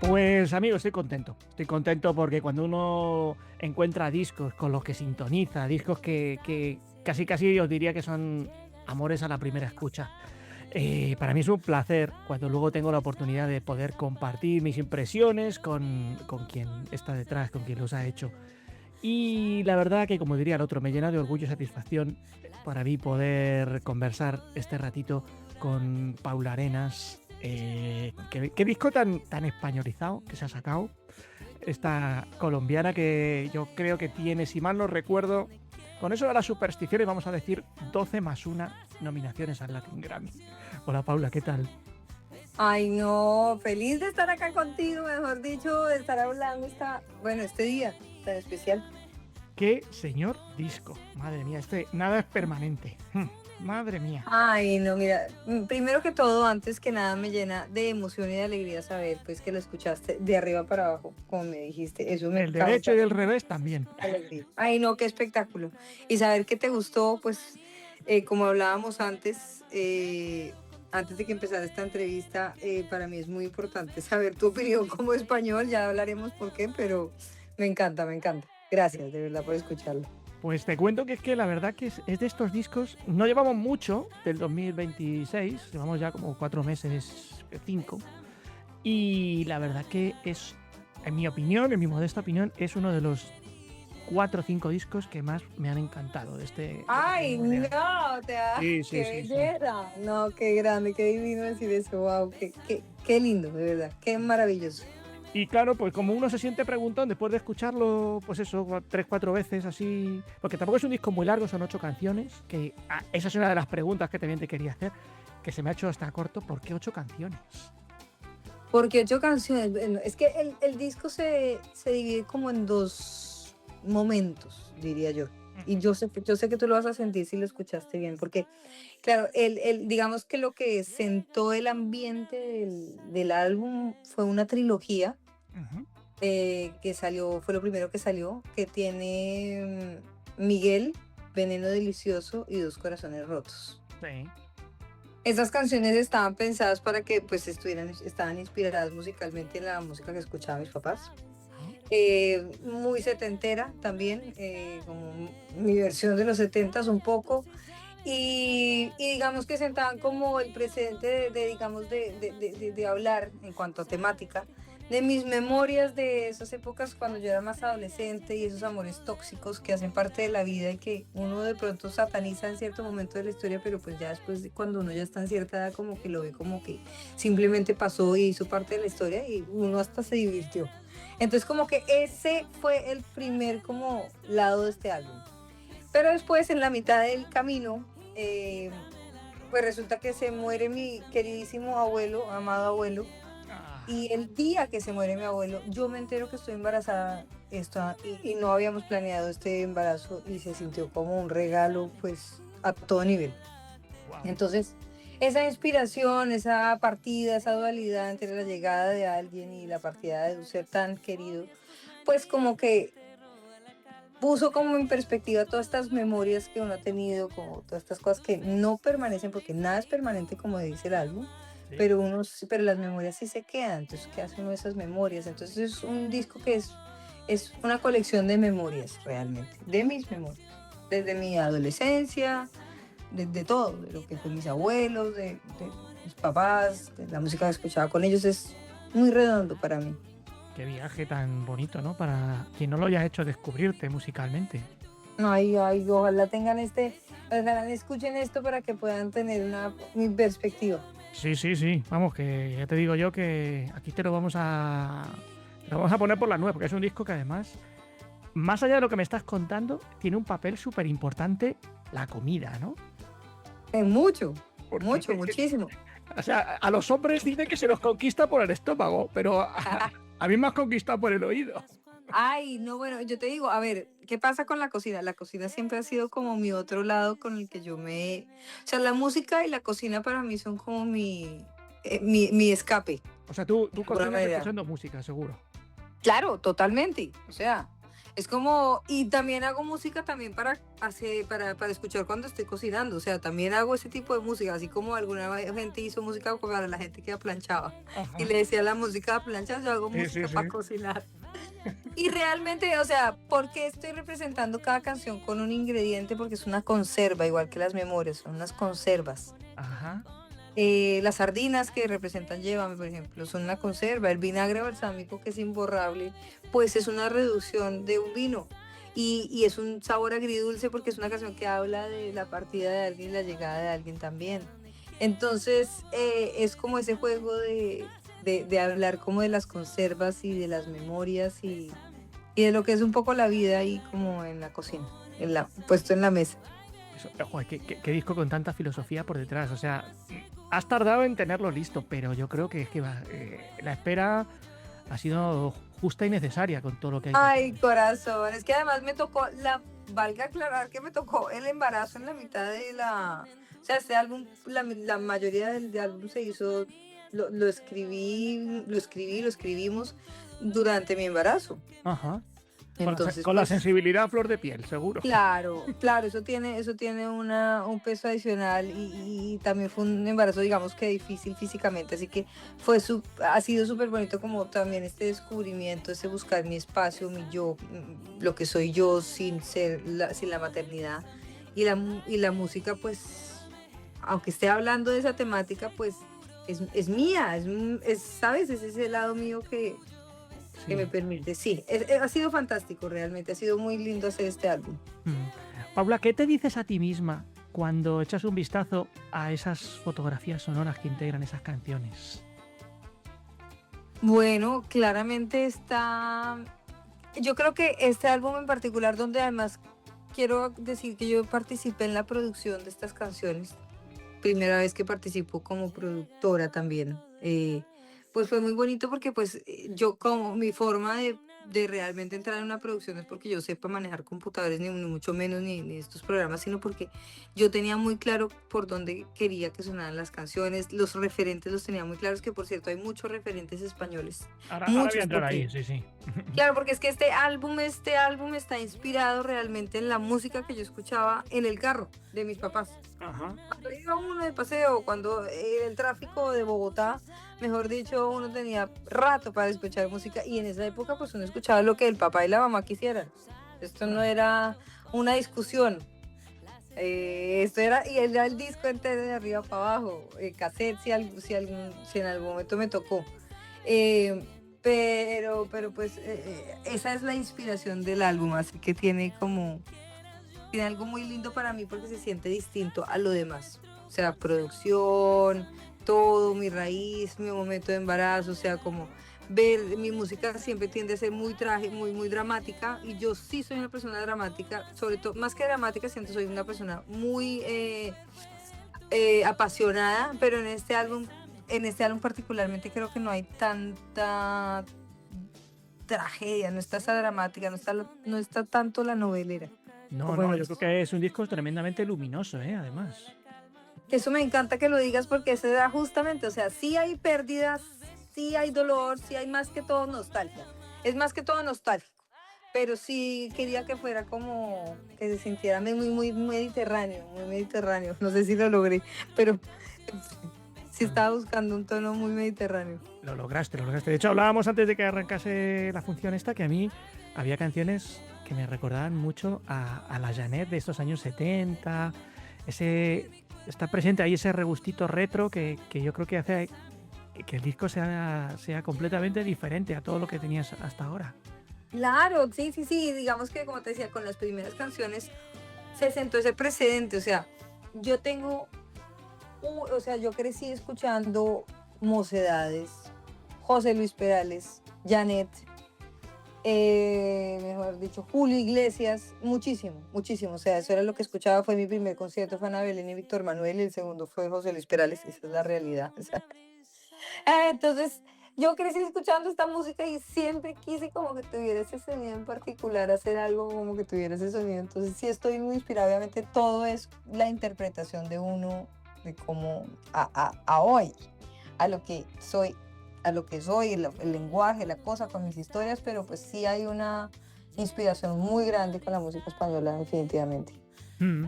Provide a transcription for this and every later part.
Pues amigo, estoy contento. Estoy contento porque cuando uno encuentra discos con los que sintoniza, discos que casi os diría que son amores a la primera escucha. Para mí es un placer cuando luego tengo la oportunidad de poder compartir mis impresiones con quien está detrás, con quien los ha hecho. Y la verdad que, como diría el otro, me llena de orgullo y satisfacción para mí poder conversar este ratito con Paula Arenas. Qué disco tan españolizado que se ha sacado. Esta colombiana que yo creo que tiene, si mal no recuerdo, con eso de las supersticiones vamos a decir 12 más 1 nominaciones al Latin Grammy. Hola Paula, ¿qué tal? Ay, no, feliz de estar acá contigo, mejor dicho, de estar hablando este día tan especial. Qué señor disco, madre mía, nada es permanente. Madre mía. Ay, no, mira, primero que todo, antes que nada, me llena de emoción y de alegría saber pues que lo escuchaste de arriba para abajo, como me dijiste. Eso me El derecho y el revés también. alegría. Ay, no, qué espectáculo. Y saber que te gustó, pues, como hablábamos antes de que empezara esta entrevista, para mí es muy importante saber tu opinión como español. Ya hablaremos por qué, pero me encanta, me encanta. Gracias, de verdad, por escucharlo. Pues te cuento que es que la verdad que es de estos discos, no llevamos mucho del 2026, llevamos ya como 4 meses, 5, y la verdad que es, en mi opinión, en mi modesta opinión, es uno de los 4 o 5 discos que más me han encantado de este. Ay, no, Sí, sí, qué sí, sí. belleza. No, qué grande, qué divino decir eso. Wow, qué lindo, de verdad, qué maravilloso. Y claro, pues como uno se siente preguntón después de escucharlo, pues eso, 3, 4 veces así, porque tampoco es un disco muy largo, son 8 canciones, que esa es una de las preguntas que también te quería hacer, que se me ha hecho hasta corto. ¿Por qué 8 canciones? Porque 8 canciones, bueno, es que el disco se divide como en dos momentos, diría yo. Y yo sé que tú lo vas a sentir si lo escuchaste bien, porque, claro, digamos que lo que sentó el ambiente del álbum fue una trilogía Uh-huh. que salió, fue lo primero que salió, que tiene Miguel, Veneno Delicioso y Dos Corazones Rotos. Sí. Esas canciones estaban pensadas para que pues estaban inspiradas musicalmente en la música que escuchaban mis papás. Muy setentera también, como mi versión de los setentas un poco. Y digamos que sentaban como el precedente de hablar en cuanto a temática de mis memorias de esas épocas cuando yo era más adolescente y esos amores tóxicos que hacen parte de la vida y que uno de pronto sataniza en cierto momento de la historia, pero pues ya después cuando uno ya está en cierta edad como que lo ve como que simplemente pasó y hizo parte de la historia y uno hasta se divirtió. Entonces como que ese fue el primer como lado de este álbum. Pero después en la mitad del camino pues resulta que se muere mi queridísimo abuelo, amado abuelo. Y el día que se muere mi abuelo, yo me entero que estoy embarazada y no habíamos planeado este embarazo y se sintió como un regalo pues a todo nivel. Wow. Entonces, esa inspiración, esa partida, esa dualidad entre la llegada de alguien y la partida de un ser tan querido, pues como que puso como en perspectiva todas estas memorias que uno ha tenido, como todas estas cosas que no permanecen, porque nada es permanente como dice el álbum. Sí. Pero las memorias sí se quedan, entonces ¿qué hace uno de esas memorias? Entonces es un disco que es una colección de memorias realmente, de mis memorias, desde mi adolescencia, de todo, de lo que fue mis abuelos, de mis papás, de la música que escuchaba con ellos, es muy redondo para mí. Qué viaje tan bonito, ¿no? Para quien no lo haya hecho descubrirte musicalmente. Ay, ojalá ojalá escuchen esto para que puedan tener mi perspectiva. Sí. Vamos, que ya te digo yo que aquí te lo vamos a poner por la nube, porque es un disco que además, más allá de lo que me estás contando, tiene un papel súper importante la comida, ¿no? Muchísimo. O sea, a los hombres dicen que se los conquista por el estómago, pero a mí me has conquistado por el oído. Ay, no, bueno, yo te digo, a ver, ¿qué pasa con la cocina? La cocina siempre ha sido como mi otro lado con el que O sea, la música y la cocina para mí son como mi escape. O sea, tú cocinas escuchando música, seguro. Claro, totalmente. O sea, Es como, y también hago música también para escuchar cuando estoy cocinando, o sea, también hago ese tipo de música, así como gente hizo música para la gente que planchaba y Ajá. le decía la música a planchar, yo hago Sí, sí, música para sí. cocinar. Y realmente, o sea, ¿por qué estoy representando cada canción con un ingrediente? Porque es una conserva, igual que las memorias, son unas conservas. Ajá. Las sardinas que representan Llévame, por ejemplo, son una conserva. El vinagre balsámico, que es imborrable, pues es una reducción de un vino. Y es un sabor agridulce porque es una canción que habla de la partida de alguien y la llegada de alguien también. Entonces, es como ese juego de hablar como de las conservas y de las memorias y de lo que es un poco la vida ahí como en la cocina, puesto en la mesa. Joder, qué disco con tanta filosofía por detrás. O sea, has tardado en tenerlo listo, pero yo creo que es que la espera ha sido justa y necesaria con todo lo que hay Ay, detrás. corazón, es que además me tocó, valga aclarar que me tocó el embarazo en la mitad o sea, este álbum, la mayoría del álbum se hizo, lo escribimos durante mi embarazo. Ajá. Entonces, Con la pues, sensibilidad a flor de piel, seguro. claro, claro, eso tiene un peso adicional y también fue un embarazo, digamos que difícil físicamente, así que ha sido súper bonito como también este descubrimiento, ese buscar mi espacio, mi yo, lo que soy yo sin la maternidad y la música, pues, aunque esté hablando de esa temática, pues es mía, ¿sabes? Es ese lado mío que me Sí. permite, sí, ha sido fantástico realmente, ha sido muy lindo hacer este álbum. Mm. Paula, ¿qué te dices a ti misma cuando echas un vistazo a esas fotografías sonoras que integran esas canciones? Bueno, claramente yo creo que este álbum en particular, donde además quiero decir que yo participé en la producción de estas canciones, primera vez que participo como productora también, pues fue muy bonito porque pues yo como mi forma de realmente entrar en una producción es porque yo sepa manejar computadores, ni mucho menos ni estos programas, sino porque yo tenía muy claro por dónde quería que sonaran las canciones, los referentes los tenía muy claros, que por cierto hay muchos referentes españoles, Ahora voy a muchos, entrar ahí, sí, sí. claro, porque es que este álbum está inspirado realmente en la música que yo escuchaba en el carro de mis papás. Ajá. Cuando iba uno de paseo, cuando el tráfico de Bogotá, mejor dicho, uno tenía rato para escuchar música y en esa época pues uno escuchaba lo que el papá y la mamá quisieran. Esto no era una discusión. Esto era el disco entero de arriba para abajo, cassette si en algún momento me tocó. Eh, pero pues esa es la inspiración del álbum, así que tiene algo muy lindo para mí porque se siente distinto a lo demás. O sea, producción, todo, mi raíz, mi momento de embarazo, o sea, como ver, mi música siempre tiende a ser muy dramática y yo sí soy una persona dramática, sobre todo, más que dramática, siento soy una persona muy apasionada, pero en este álbum particularmente creo que no hay tanta tragedia, no está esa dramática, no está tanto la novelera. O No, no, bueno, yo creo que es un disco tremendamente luminoso, además. eso me encanta que lo digas porque ese era justamente, o sea, sí hay pérdidas, sí hay dolor, sí hay más que todo nostalgia. Es más que todo nostálgico, pero sí quería que fuera como que se sintiera muy mediterráneo, muy mediterráneo. No sé si lo logré, pero sí estaba buscando un tono muy mediterráneo. Lo lograste, lo lograste. De hecho, hablábamos antes de que arrancase la función esta que a mí había canciones que me recordaban mucho a la Janet de estos años 70. Está presente ahí ese regustito retro que yo creo que hace que el disco sea completamente diferente a todo lo que tenías hasta ahora. Claro, sí, digamos que como te decía, con las primeras canciones se sentó ese precedente, o sea, yo tengo o sea, yo crecí escuchando Mocedades, José Luis Perales, Janet, mejor dicho, Julio Iglesias, muchísimo. O sea, eso era lo que escuchaba, fue mi primer concierto, fue Ana Belén y Víctor Manuel, y el segundo fue José Luis Perales, esa es la realidad. O sea, entonces, yo crecí escuchando esta música y siempre quise como que tuviera ese sonido en particular, hacer algo como que tuviera ese sonido. Entonces, sí estoy muy inspirada. Obviamente, todo es la interpretación de uno, de cómo a hoy, a lo que soy, el lenguaje, la cosa con mis historias, pero pues sí hay inspiración muy grande con la música española, definitivamente. Mm.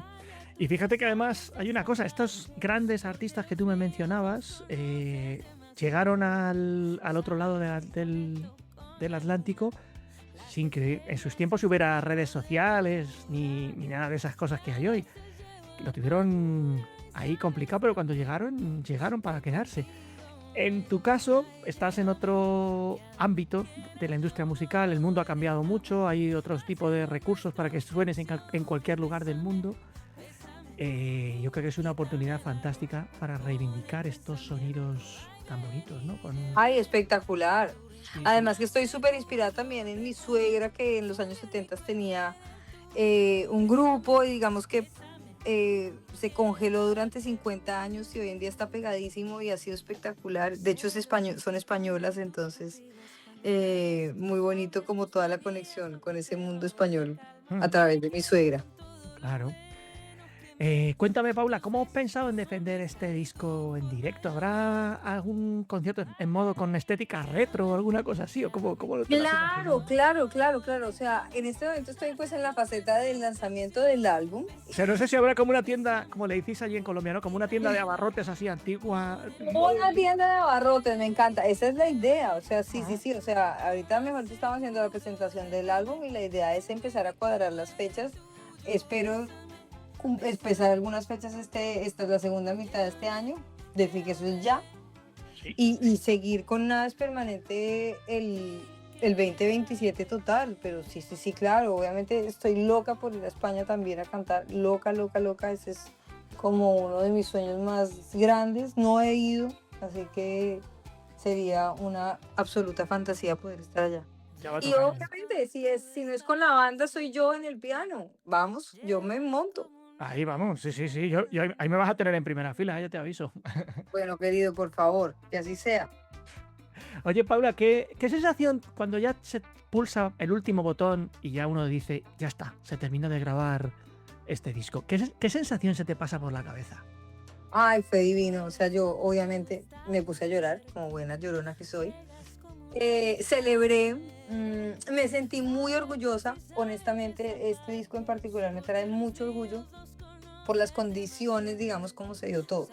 Y fíjate que además hay una cosa, estos grandes artistas que tú me mencionabas llegaron al otro lado del Atlántico sin que en sus tiempos hubiera redes sociales ni nada de esas cosas que hay hoy. Lo tuvieron ahí complicado, pero cuando llegaron para quedarse. En tu caso, estás en otro ámbito de la industria musical, el mundo ha cambiado mucho, hay otros tipos de recursos para que suenes en cualquier lugar del mundo. Yo creo que es una oportunidad fantástica para reivindicar estos sonidos tan bonitos, ¿no? Ay, espectacular. Sí, sí. Además que estoy súper inspirada también en mi suegra que en los años 70 tenía un grupo y digamos que se congeló durante 50 años y hoy en día está pegadísimo y ha sido espectacular. De hecho, son españolas, entonces muy bonito como toda la conexión con ese mundo español a través de mi suegra. Claro. Cuéntame, Paula, ¿cómo has pensado en defender este disco en directo? ¿Habrá algún concierto en modo con estética retro o alguna cosa así? ¿O cómo lo te lo has imaginado? Claro. O sea, en este momento estoy pues en la faceta del lanzamiento del álbum. O sea, no sé si habrá como una tienda, como le decís allí en Colombia, ¿no? Como una tienda de abarrotes así antigua. Una tienda de abarrotes, me encanta. Esa es la idea. O sea, sí. Ajá. O sea, ahorita mejor estamos haciendo la presentación del álbum y la idea es empezar a cuadrar las fechas. Espero empezar algunas fechas esta es la segunda mitad de este año, decir que eso es ya, Sí. y seguir con nada es permanente el 2027 total, pero sí, claro, obviamente estoy loca por ir a España también a cantar, loca, ese es como uno de mis sueños más grandes, no he ido, así que sería una absoluta fantasía poder estar allá. Ya va Y tocando. obviamente, si no es con la banda, soy yo en el piano. Vamos, yo me monto. Ahí vamos, sí. Yo ahí me vas a tener en primera fila, ya te aviso. Bueno, querido, por favor, que así sea. Oye, Paula, ¿qué sensación cuando ya se pulsa el último botón y ya uno dice, ya está, se termina de grabar este disco? ¿Qué sensación se te pasa por la cabeza? Ay, fue divino. O sea, yo obviamente me puse a llorar, como buena llorona que soy. Celebré, me sentí muy orgullosa. Honestamente, este disco en particular me trae mucho orgullo por las condiciones, digamos, como se dio todo.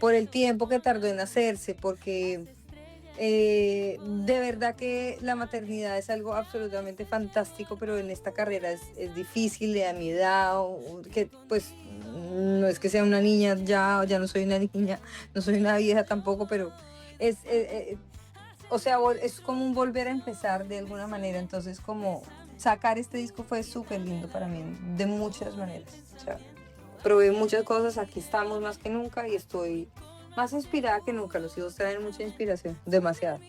Por el tiempo que tardó en hacerse, porque de verdad que la maternidad es algo absolutamente fantástico, pero en esta carrera es difícil a mi edad, que pues no es que sea una niña, ya no soy una niña, no soy una vieja tampoco, pero o sea, es como un volver a empezar de alguna manera, entonces como sacar este disco fue súper lindo para mí, de muchas maneras. O sea, probé muchas cosas, aquí estamos más que nunca y estoy más inspirada que nunca. Los hijos traen mucha inspiración, demasiado.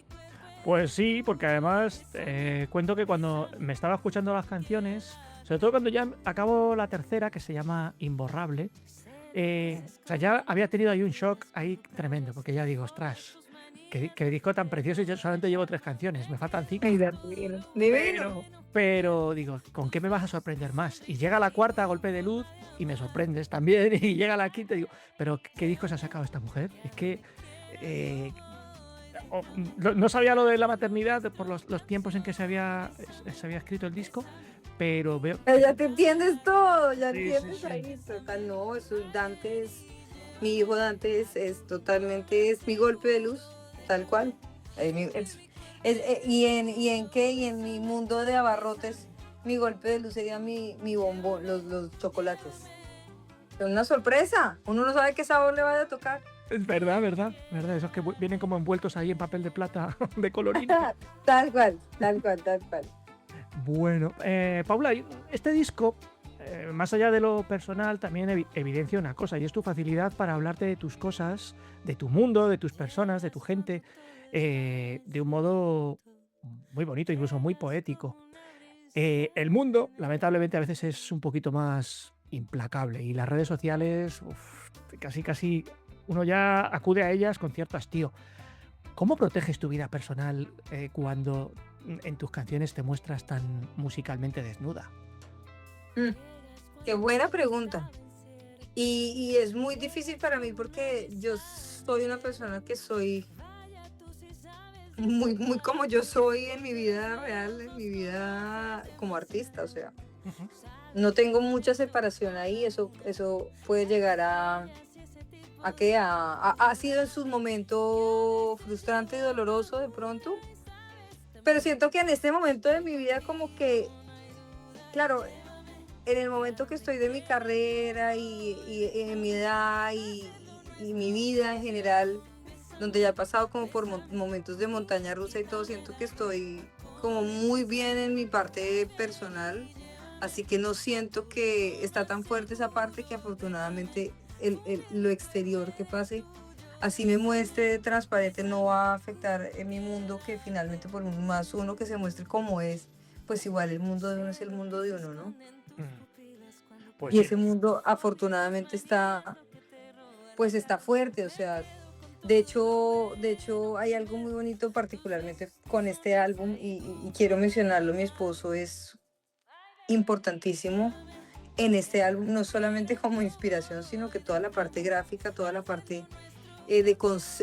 Pues sí, porque además cuento que cuando me estaba escuchando las canciones, sobre todo cuando ya acabo la tercera, que se llama Imborrable, o sea, ya había tenido ahí un shock ahí tremendo, porque ya digo, ostras, qué disco tan precioso y yo solamente llevo 3 canciones, me faltan 5. Pero digo, ¿con qué me vas a sorprender más? Y llega la cuarta, Golpe de Luz, y me sorprendes también. Y llega la quinta y digo, ¿pero qué discos ha sacado esta mujer? Es que no sabía lo de la maternidad por los tiempos en que se había escrito el disco, pero veo... Ya te entiendes todo, ya Sí, entiendes sí. ahí, total, no, eso es Dante, mi hijo Dante es totalmente, es mi golpe de luz, tal cual. Y en mi mundo de abarrotes, mi golpe de luz sería mi bombón, los chocolates. Es una sorpresa, uno no sabe qué sabor le vaya a tocar. Es verdad. Esos que vienen como envueltos ahí en papel de plata de colorín. Tal cual. Bueno, Paula, este disco, más allá de lo personal, también evidencia una cosa, y es tu facilidad para hablarte de tus cosas, de tu mundo, de tus personas, de tu gente, de un modo muy bonito, incluso muy poético. El mundo, lamentablemente, a veces es un poquito más implacable y las redes sociales, casi uno ya acude a ellas con cierto hastío. ¿Cómo proteges tu vida personal cuando en tus canciones te muestras tan musicalmente desnuda? Qué buena pregunta. Y es muy difícil para mí porque yo soy una persona que soy muy como yo soy en mi vida real, en mi vida como artista, o sea, Ujú. no tengo mucha separación ahí, eso puede llegar a que ha sido en su momento frustrante y doloroso de pronto, pero siento que en este momento de mi vida como que, claro, en el momento que estoy de mi carrera y en mi edad y mi vida en general, donde ya he pasado como por momentos de montaña rusa y todo, siento que estoy como muy bien en mi parte personal, así que no siento que está tan fuerte esa parte que afortunadamente lo exterior que pase, así me muestre transparente, no va a afectar en mi mundo, que finalmente por más uno que se muestre como es, pues igual el mundo de uno es el mundo de uno, ¿no? Mm. Pues Y sí. ese mundo afortunadamente está, pues está fuerte, o sea, de hecho hay algo muy bonito particularmente con este álbum y quiero mencionarlo, mi esposo es importantísimo en este álbum, no solamente como inspiración, sino que toda la parte gráfica, toda la parte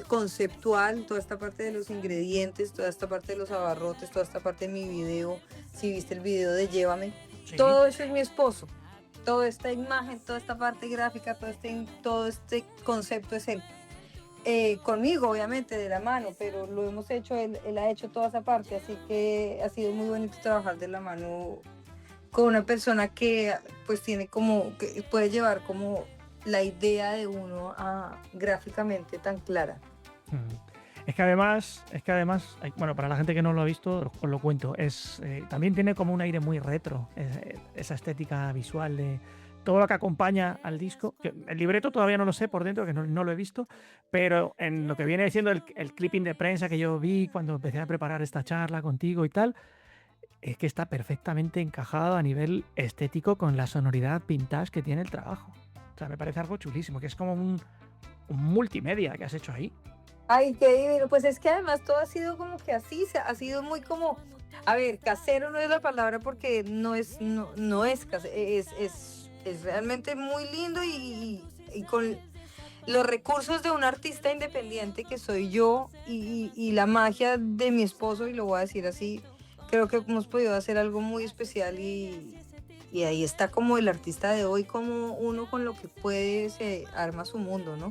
conceptual, toda esta parte de los ingredientes, toda esta parte de los abarrotes, toda esta parte de mi video, si viste el video de Llévame, Sí. todo eso es mi esposo, toda esta imagen, toda esta parte gráfica, todo este concepto es él. Conmigo, obviamente, de la mano, pero lo hemos hecho, él ha hecho toda esa parte, así que ha sido muy bonito trabajar de la mano con una persona que pues tiene como, que puede llevar como la idea de uno gráficamente tan clara. Mm. Bueno, para la gente que no lo ha visto, os lo cuento. También tiene como un aire muy retro, esa estética visual de todo lo que acompaña al disco. Que el libreto todavía no lo sé por dentro, que no lo he visto, pero en lo que viene siendo el clipping de prensa que yo vi cuando empecé a preparar esta charla contigo y tal, es que está perfectamente encajado a nivel estético con la sonoridad vintage que tiene el trabajo. O sea, me parece algo chulísimo, que es como un multimedia que has hecho ahí. Ay, qué divino. Pues es que además todo ha sido como que así, ha sido muy como, a ver, casero no es la palabra porque no es casero, es realmente muy lindo y con los recursos de un artista independiente que soy yo y la magia de mi esposo, y lo voy a decir así, creo que hemos podido hacer algo muy especial y ahí está como el artista de hoy, como uno con lo que puede se arma su mundo, ¿no?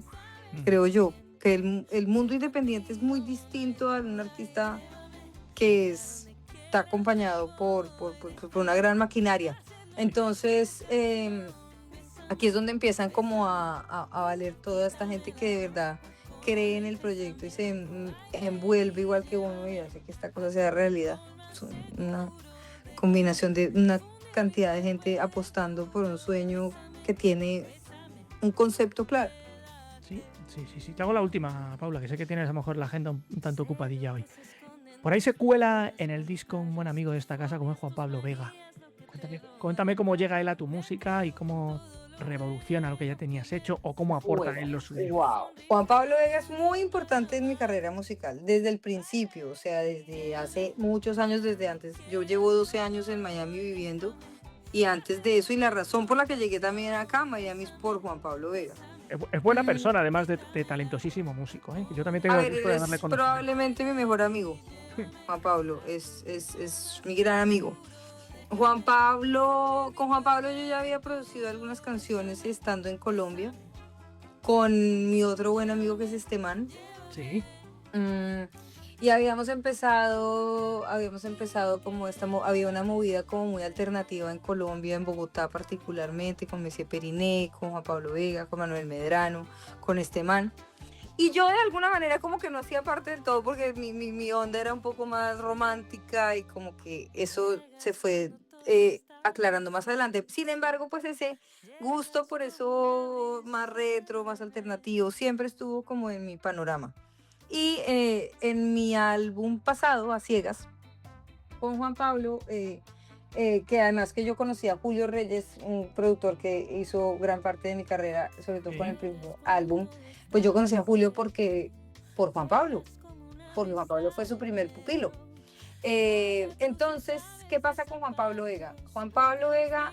Mm. Creo yo, que el mundo independiente es muy distinto a un artista que está acompañado por una gran maquinaria. Entonces, aquí es donde empiezan como a valer toda esta gente que de verdad cree en el proyecto y se envuelve igual que uno y hace que esta cosa sea realidad. Es una combinación de una cantidad de gente apostando por un sueño que tiene un concepto claro. Sí, sí, sí, sí. Te hago la última, Paula, que sé que tienes a lo mejor la agenda un tanto ocupadilla hoy. Por ahí se cuela en el disco un buen amigo de esta casa como es Juan Pablo Vega. Cuéntame cómo llega él a tu música y cómo revoluciona lo que ya tenías hecho o cómo aporta Bueno, él lo suyo. wow. Juan Pablo Vega es muy importante en mi carrera musical, desde el principio, o sea, desde hace muchos años, desde antes. Yo llevo 12 años en Miami viviendo y antes de eso, y la razón por la que llegué también acá a Miami es por Juan Pablo Vega. Es buena Mm, persona, además de talentosísimo músico, ¿eh? Yo también A tengo el ver, gusto él de haberle es conocido. probablemente mi mejor amigo, Juan Pablo, es mi gran amigo. Con Juan Pablo yo ya había producido algunas canciones estando en Colombia, con mi otro buen amigo que es Esteban. Sí. Mm, y habíamos empezado como había una movida como muy alternativa en Colombia, en Bogotá particularmente, con Messi Periné, con Juan Pablo Vega, con Manuel Medrano, con este man. Y yo de alguna manera como que no hacía parte del todo porque mi onda era un poco más romántica y como que eso se fue aclarando más adelante. Sin embargo, pues ese gusto por eso más retro, más alternativo, siempre estuvo como en mi panorama. Y en mi álbum pasado, A Ciegas, con Juan Pablo, que además que yo conocí a Julio Reyes, un productor que hizo gran parte de mi carrera, sobre todo con el Sí. primer álbum, pues yo conocí a Julio por Juan Pablo, porque Juan Pablo fue su primer pupilo. Entonces, ¿qué pasa con Juan Pablo Vega? Juan Pablo Vega,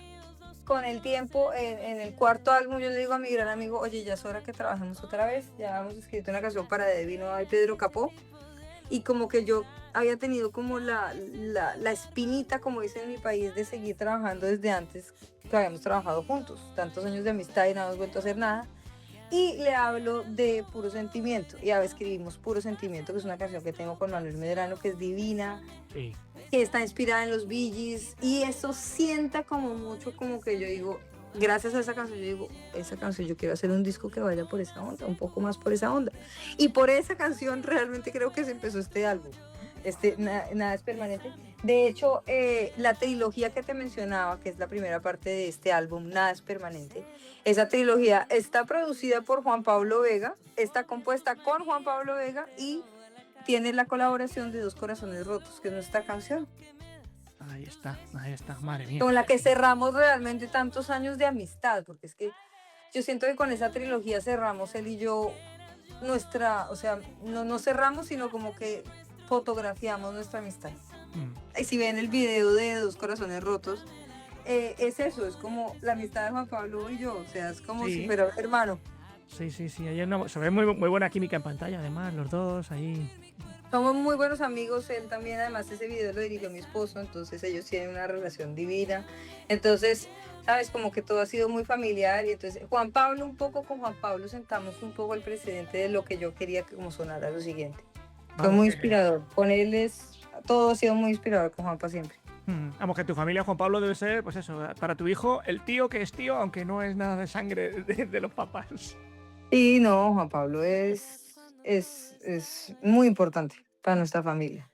con el tiempo, en el cuarto álbum, yo le digo a mi gran amigo, oye, ya es hora que trabajemos otra vez, ya hemos escrito una canción para De Vino y Pedro Capó, y como que yo había tenido como la espinita, como dicen en mi país, de seguir trabajando desde antes que habíamos trabajado juntos, tantos años de amistad y no habíamos vuelto a hacer nada. Y le hablo de Puro Sentimiento. Y a veces escribimos Puro Sentimiento, que es una canción que tengo con Manuel Medrano, que es divina, Sí. que está inspirada en los Bee Gees. Y eso sienta como mucho, como que yo digo, gracias a esa canción, yo digo, esa canción yo quiero hacer un disco que vaya por esa onda, un poco más por esa onda. Y por esa canción realmente creo que se empezó este álbum. Nada es permanente. De hecho, la trilogía que te mencionaba, que es la primera parte de este álbum, Nada es permanente, esa trilogía está producida por Juan Pablo Vega, está compuesta con Juan Pablo Vega y tiene la colaboración de Dos Corazones Rotos, que es nuestra canción, Ahí está, madre mía. con la que cerramos realmente tantos años de amistad, porque es que yo siento que con esa trilogía cerramos él y yo nuestra, o sea, no cerramos, sino como que fotografiamos nuestra amistad. Y si ven el video de Dos Corazones Rotos, es eso, es como la amistad de Juan Pablo y yo, o sea, es como si fuera hermano. Sí, se ve muy buena química en pantalla, además, los dos ahí. Somos muy buenos amigos, él también, además ese video lo dirigió mi esposo, entonces ellos tienen una relación divina. Entonces, sabes, como que todo ha sido muy familiar y entonces Juan Pablo, un poco con Juan Pablo sentamos un poco el precedente de lo que yo quería que como sonara lo siguiente. Fue muy inspirador, con él todo ha sido muy inspirador con Juanpa siempre. Vamos, que tu familia, Juan Pablo, debe ser, pues eso, para tu hijo, el tío que es tío, aunque no es nada de sangre de los papás. Y no, Juan Pablo es muy importante para nuestra familia.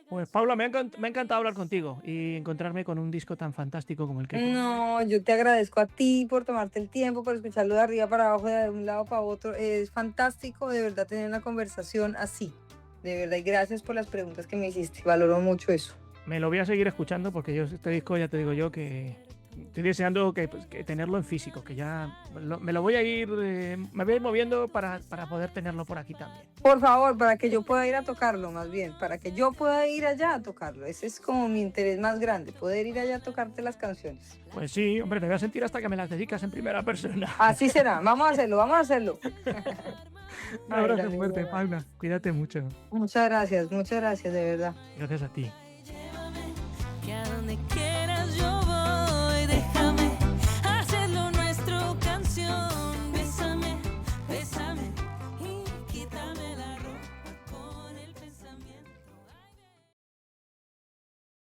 Pues Paula, me ha encantado hablar contigo y encontrarme con un disco tan fantástico como el que... No, yo te agradezco a ti por tomarte el tiempo, por escucharlo de arriba para abajo, de un lado para otro. Es fantástico de verdad tener una conversación así, de verdad. Y gracias por las preguntas que me hiciste, valoro mucho eso. Me lo voy a seguir escuchando porque yo este disco ya te digo yo que estoy deseando que tenerlo en físico, que ya me lo voy a ir, me voy a ir moviendo para poder tenerlo por aquí también. Por favor, para que yo pueda ir a tocarlo, más bien, para que yo pueda ir allá a tocarlo. Ese es como mi interés más grande, poder ir allá a tocarte las canciones. Pues sí, hombre, me voy a sentir hasta que me las dedicas en primera persona. Así será, vamos a hacerlo, vamos a hacerlo. Un abrazo fuerte, Paula, cuídate mucho. Muchas gracias, de verdad. Gracias a ti.